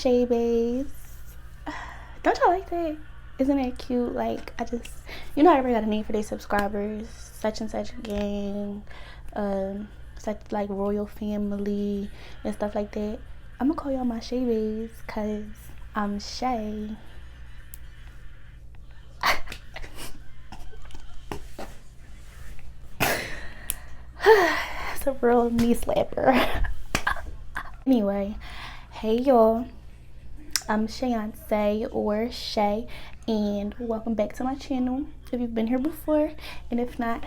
Shay Bays. Don't y'all like that? Isn't that cute? Like, you know, everybody got a name for their subscribers. Such and such gang, such like royal family and stuff like that. I'm gonna call y'all my Shay Bays because I'm Shay. It's a real knee slapper. Anyway, hey y'all. I'm Shayance or Shay, and welcome back to my channel if you've been here before, and if not,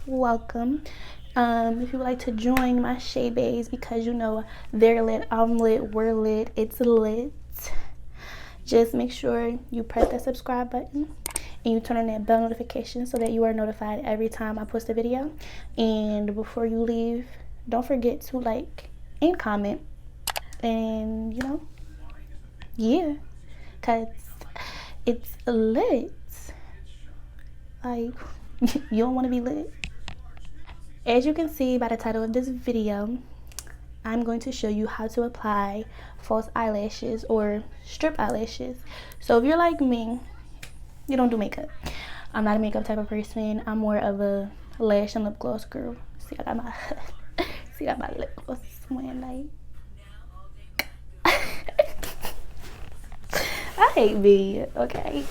welcome. If you would like to join my Shay Bays, because you know they're lit, I'm lit, we're lit, it's lit, just make sure you press that subscribe button and you turn on that bell notification so that you are notified every time I post a video. And before you leave, don't forget to like and comment, and you know, yeah, cause it's lit. Like, you don't want to be lit. As you can see by the title of this video, I'm going to show you how to apply false eyelashes or strip eyelashes. So if you're like me, you don't do makeup. I'm not a makeup type of person. I'm more of a lash and lip gloss girl. See, I got my lip gloss swaying like. I hate me, okay?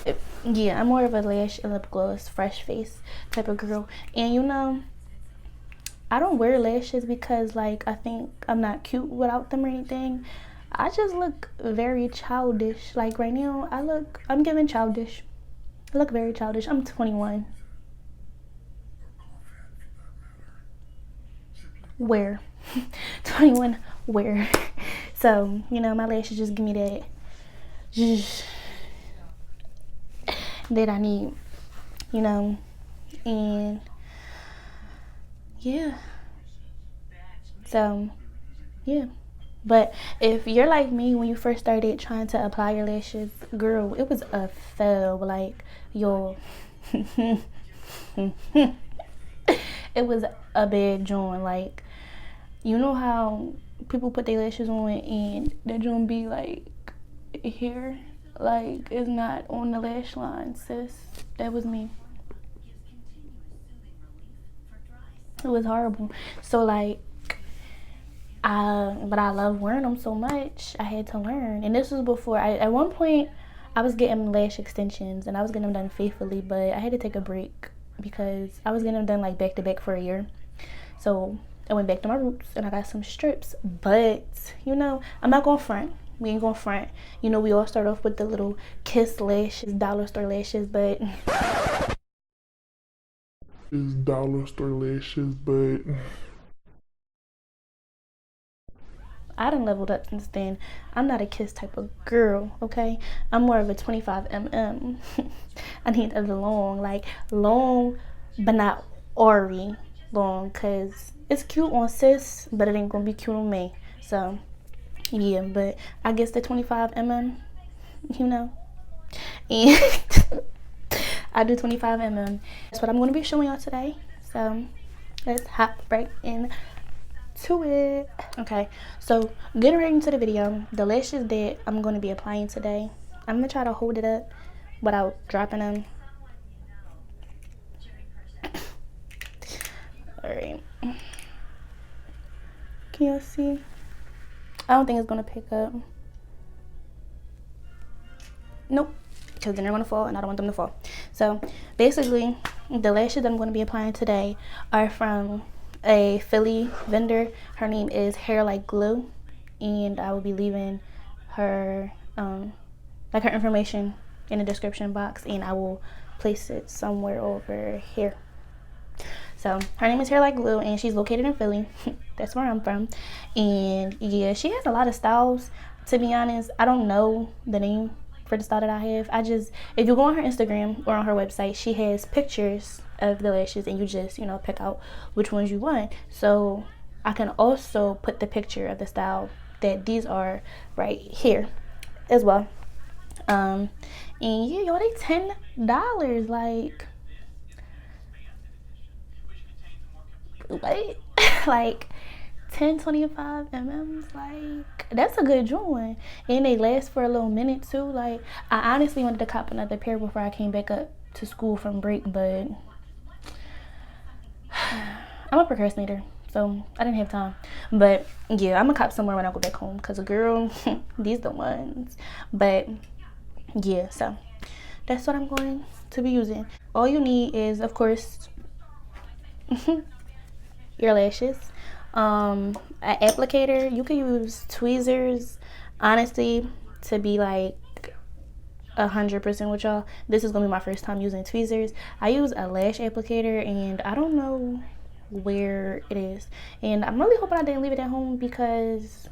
Yeah, I'm more of a lash and lip gloss, fresh face type of girl. And you know, I don't wear lashes because like I think I'm not cute without them or anything. I just look very childish. Like right now, I'm giving childish. I look very childish. I'm 21. Where? 21 where? So, you know, my lashes just give me that that I need, you know, and yeah, so yeah. But if you're like me, when you first started trying to apply your lashes, girl, it was a fail. Like, yo, it was a bad joint. Like, you know how people put their lashes on and their joint be like here, like it's not on the lash line, sis. That was me. It was horrible. So like, but I love wearing them so much, I had to learn. And this was before at one point I was getting lash extensions and I was getting them done faithfully, but I had to take a break because I was getting them done like back to back for a year. So I went back to my roots and I got some strips. But you know, I'm not gonna front. We ain't gonna front. You know, we all start off with the little Kiss lashes, dollar store lashes, but I done leveled up since then. I'm not a Kiss type of girl, okay? I'm more of a 25mm. I need a long, but not Ori long, cause it's cute on sis, but it ain't gonna be cute on me. So yeah, but I guess the 25mm, you know, and I do 25mm. That's what I'm gonna be showing y'all today. So let's hop right into it. Okay, so getting right into the video, the lashes that I'm going to be applying today, I'm gonna try to hold it up without dropping them. All right, can y'all see? I don't think it's gonna pick up. Nope, because then they're gonna fall and I don't want them to fall. So basically, the lashes that I'm going to be applying today are from a Philly vendor. Her name is Like Lu, and I will be leaving her like her information in the description box, and I will place it somewhere over here. So her name is Like Lu, and she's located in Philly. That's where I'm from. And yeah, she has a lot of styles. To be honest, I don't know the name for the style that I have. If you go on her Instagram or on her website, she has pictures of the lashes, and you just, you know, pick out which ones you want. So I can also put the picture of the style that these are right here as well. And yeah, y'all, they $10. Like, what? Like 10-25 mm, like that's a good joint, and they last for a little minute too. Like I honestly wanted to cop another pair before I came back up to school from break, but I'm a procrastinator, so I didn't have time. But yeah, I'm gonna cop somewhere when I go back home, because a girl, these the ones. But yeah, so that's what I'm going to be using. All you need is, of course, your lashes, an applicator. You can use tweezers, honestly, to be like 100% with y'all. This is gonna be my first time using tweezers. I use a lash applicator, and I don't know where it is, and I'm really hoping I didn't leave it at home, because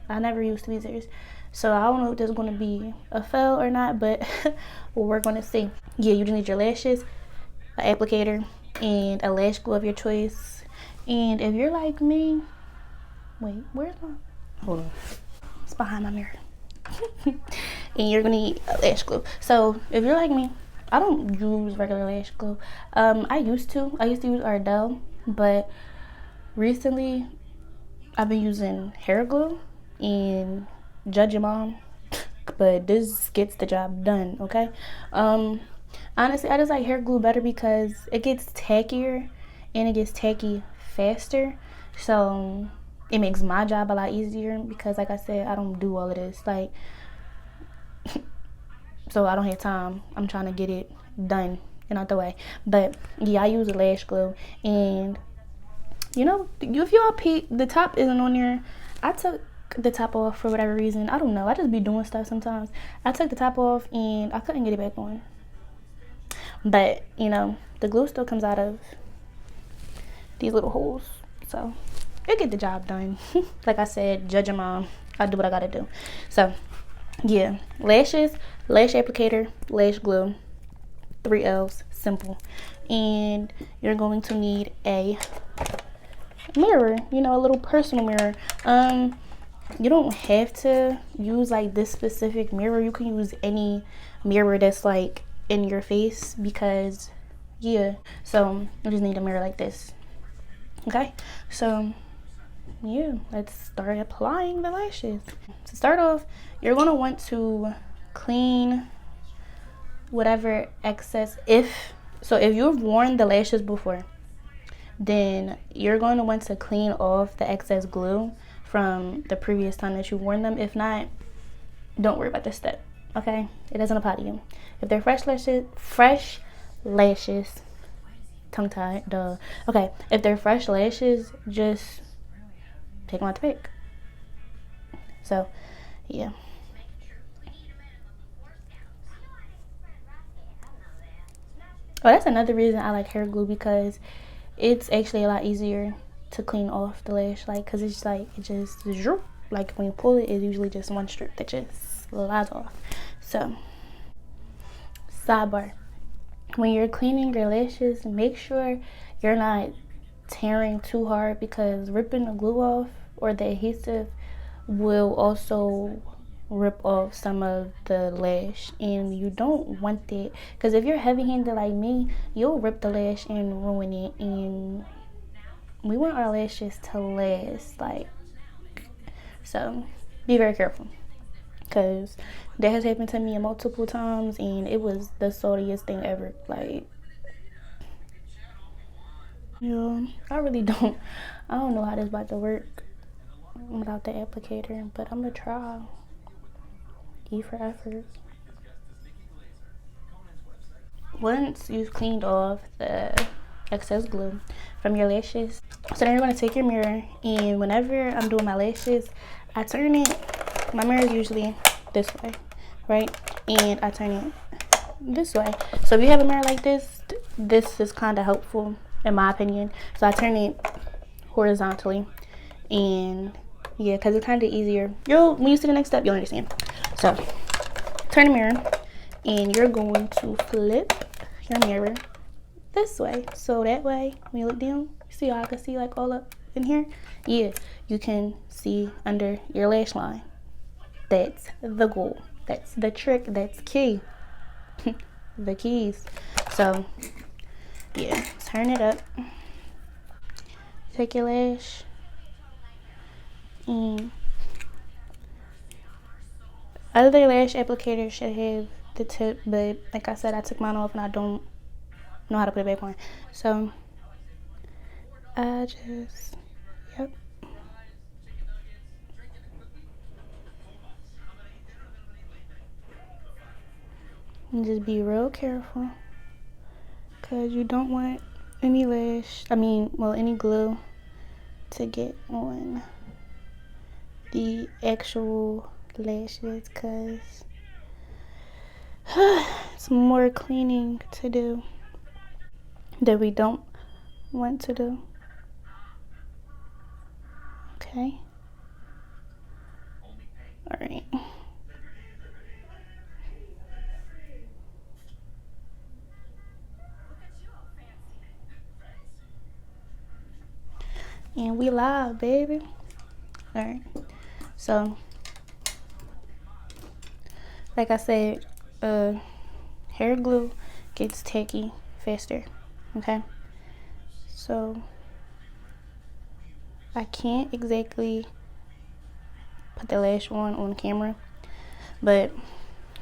I never use tweezers, so I don't know if there's gonna be a fail or not, but we're gonna see. Yeah, you just need your lashes, an applicator, and a lash glue of your choice. And if you're like me, wait, where's my, hold on, it's behind my mirror. And you're gonna need a lash glue. So if you're like me, I don't use regular lash glue. I used to use Ardell, but recently I've been using hair glue, and judge your mom, but this gets the job done. Okay. Honestly, I just like hair glue better because it gets tackier, and it gets tacky faster, so it makes my job a lot easier, because like I said, I don't do all of this, like, so I don't have time. I'm trying to get it done and out the way. But yeah, I use a lash glue, and you know, if y'all peek, the top isn't on there. I took the top off for whatever reason. I don't know, I just be doing stuff sometimes. I took the top off and I couldn't get it back on, but you know, the glue still comes out of these little holes, so it get the job done. Like I said, judge your mom. I do what I gotta do. So yeah, lashes, lash applicator, lash glue, 3 L's, simple. And you're going to need a mirror, you know, a little personal mirror. You don't have to use like this specific mirror. You can use any mirror that's like in your face, because yeah, so you just need a mirror like this. Okay, so yeah, let's start applying the lashes. To start off, you're going to want to clean whatever excess, if you've worn the lashes before, then you're going to want to clean off the excess glue from the previous time that you've worn them. If not, don't worry about this step, okay? It doesn't apply to you. If they're fresh lashes, tongue tied, duh. Okay, if they're fresh lashes, just take them out the pick. So yeah, oh, that's another reason I like hair glue, because it's actually a lot easier to clean off the lash, like, because it's like, it just droop. Like when you pull it, it's usually just one strip that just slides off. So sidebar, when you're cleaning your lashes, make sure you're not tearing too hard, because ripping the glue off or the adhesive will also rip off some of the lash, and you don't want that, because if you're heavy-handed like me, you'll rip the lash and ruin it, and we want our lashes to last, like, so be very careful, because that has happened to me multiple times, and it was the saltiest thing ever. Like, yeah, I don't know how this about to work without the applicator, but I'm gonna try. E for effort. Once you've cleaned off the excess glue from your lashes, so then you're going to take your mirror, and whenever I'm doing my lashes, I turn it, my mirror is usually this way, right, and I turn it this way. So if you have a mirror like this, this is kind of helpful in my opinion. So I turn it horizontally, and yeah, because it's kind of easier. When you see the next step, you'll understand. So turn the mirror, and you're going to flip your mirror this way, so that way when you look down, you see how I can see like all up in here. Yeah, you can see under your lash line. That's the goal, that's the trick, that's key. The keys. So yeah, turn it up, take your lash and other lash applicators should have the tip, but like I said, I took mine off and I don't know how to put it back on. So I just, yep. And just be real careful, because you don't want any any glue to get on the actual lashes, because it's more cleaning to do that we don't want to do. Okay. All right. And we live, baby. All right. So, like I said, hair glue gets tacky faster. Okay. So I can't exactly put the lash on camera, but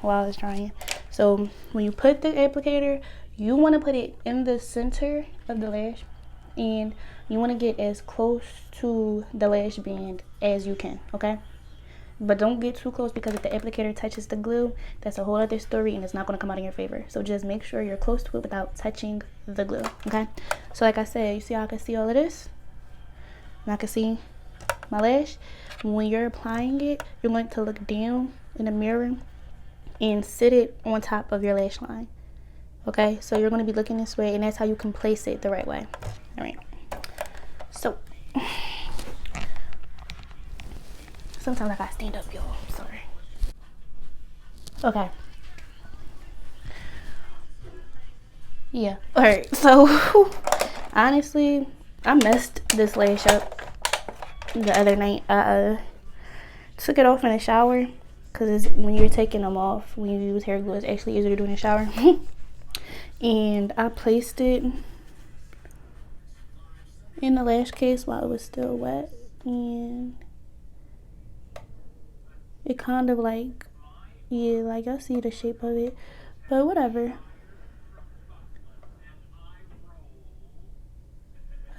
while I was trying. So when you put the applicator, you want to put it in the center of the lash, and you want to get as close to the lash band as you can, okay? But don't get too close, because if the applicator touches the glue, that's a whole other story and it's not going to come out in your favor. So just make sure you're close to it without touching the glue, okay? So like I said, you see how I can see all of this? And I can see my lash. When you're applying it, you're going to look down in the mirror and sit it on top of your lash line. Okay, so you're going to be looking this way, and that's how you can place it the right way. All right. So sometimes I gotta stand up, y'all. I'm sorry. Okay. Yeah. All right. So honestly, I messed this lash up the other night. I took it off in the shower, because when you're taking them off, when you use hair glue, it's actually easier to do in the shower. And I placed it in the lash case while it was still wet, and it kind of like, yeah, like I see the shape of it, but whatever.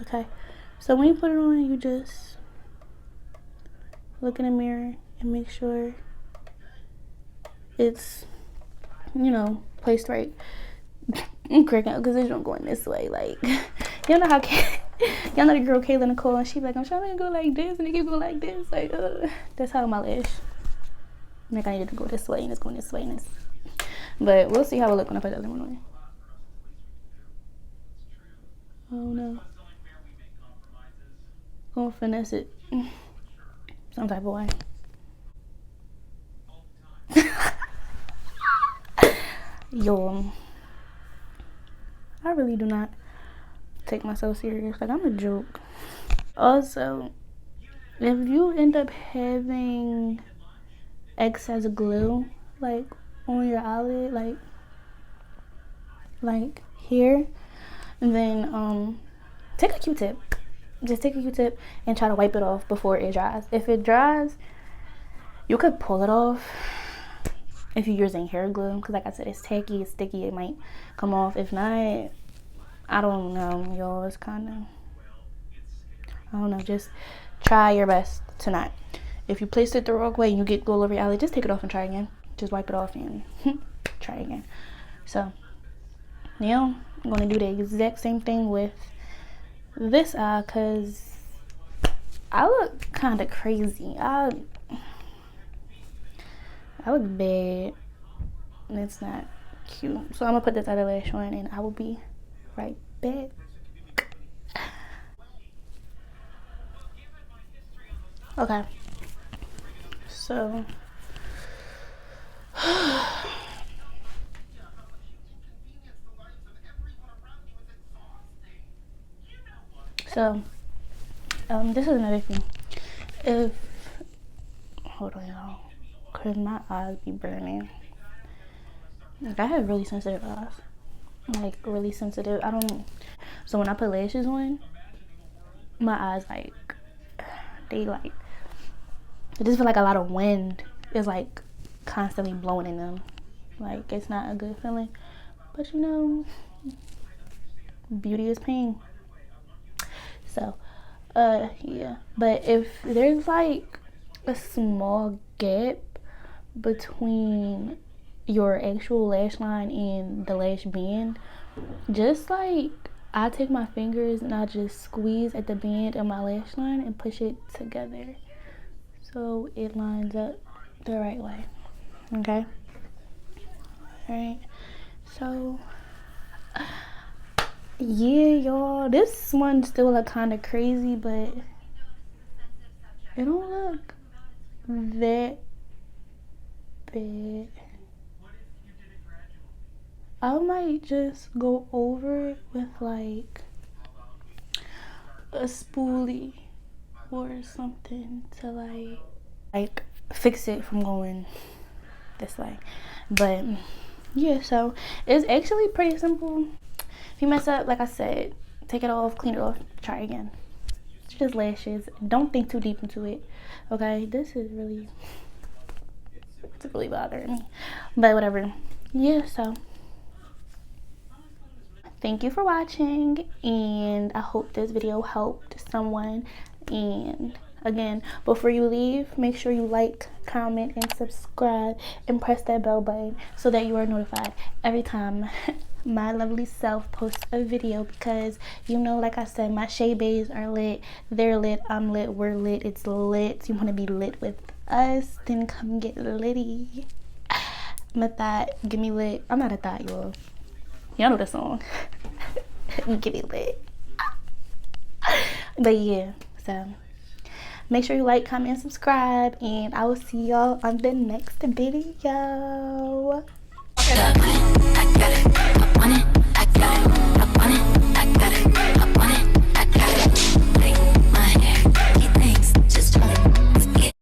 Okay, so when you put it on, you just look in the mirror and make sure it's, placed right. I'm cracking up because it's not going this way. Like, y'all know how y'all know the girl Kayla Nicole, and she like, I'm trying to go like this, and it keep going like this. Like, that's how my lash. Like, I needed to go this way, and it's going this way, and it's. But we'll see how it look when I put the other one on. Oh no. Gonna finesse it some type of way. Yo, I really do not take myself serious. Like, I'm a joke. Also, if you end up having excess glue, like on your eyelid, like here, then take a Q-tip. Just take a Q-tip and try to wipe it off before it dries. If it dries, you could pull it off if you're using hair glue, because like I said, it's tacky, it's sticky, it might come off. If not, I don't know, y'all. It's kind of, I don't know, just try your best to not. If you place it the wrong way and you get glue all over your eyelid, just take it off and try again. Just wipe it off and try again. So now I'm going to do the exact same thing with this eye, because I look kind of crazy. I look bad, and it's not cute. So I'm gonna put this other lash on, and I will be right back. Okay, so this is another thing. If, hold on, y'all, because my eyes be burning. Like, I have really sensitive eyes. Like, really sensitive. So when I put lashes on, my eyes, like, they like, I just feel like a lot of wind is like constantly blowing in them. Like, it's not a good feeling. But you know, beauty is pain. So, yeah. But if there's like a small gap between your actual lash line and the lash band, just like, I take my fingers and I just squeeze at the band of my lash line and push it together so it lines up the right way. Okay? Alright. So, yeah, y'all. This one still look kind of crazy, but it don't look that bad. I might just go over it with like a spoolie or something to like fix it from going this way. But yeah, so it's actually pretty simple. If you mess up, like I said, take it off, clean it off, try again. It's just lashes. Don't think too deep into it. Okay, this is really, it's really bothering me. But whatever. Yeah, so thank you for watching, and I hope this video helped someone. And again, before you leave, make sure you like, comment, and subscribe, and press that bell button so that you are notified every time my lovely self posts a video, because you know, like I said, my shade bays are lit, they're lit, I'm lit, we're lit, it's lit. You want to be lit with us, then come get litty. I'm a thought, get me lit. I'm not a thought, y'all. Y'all know the song. Get me lit. But yeah, so make sure you like, comment, and subscribe, and I will see y'all on the next video.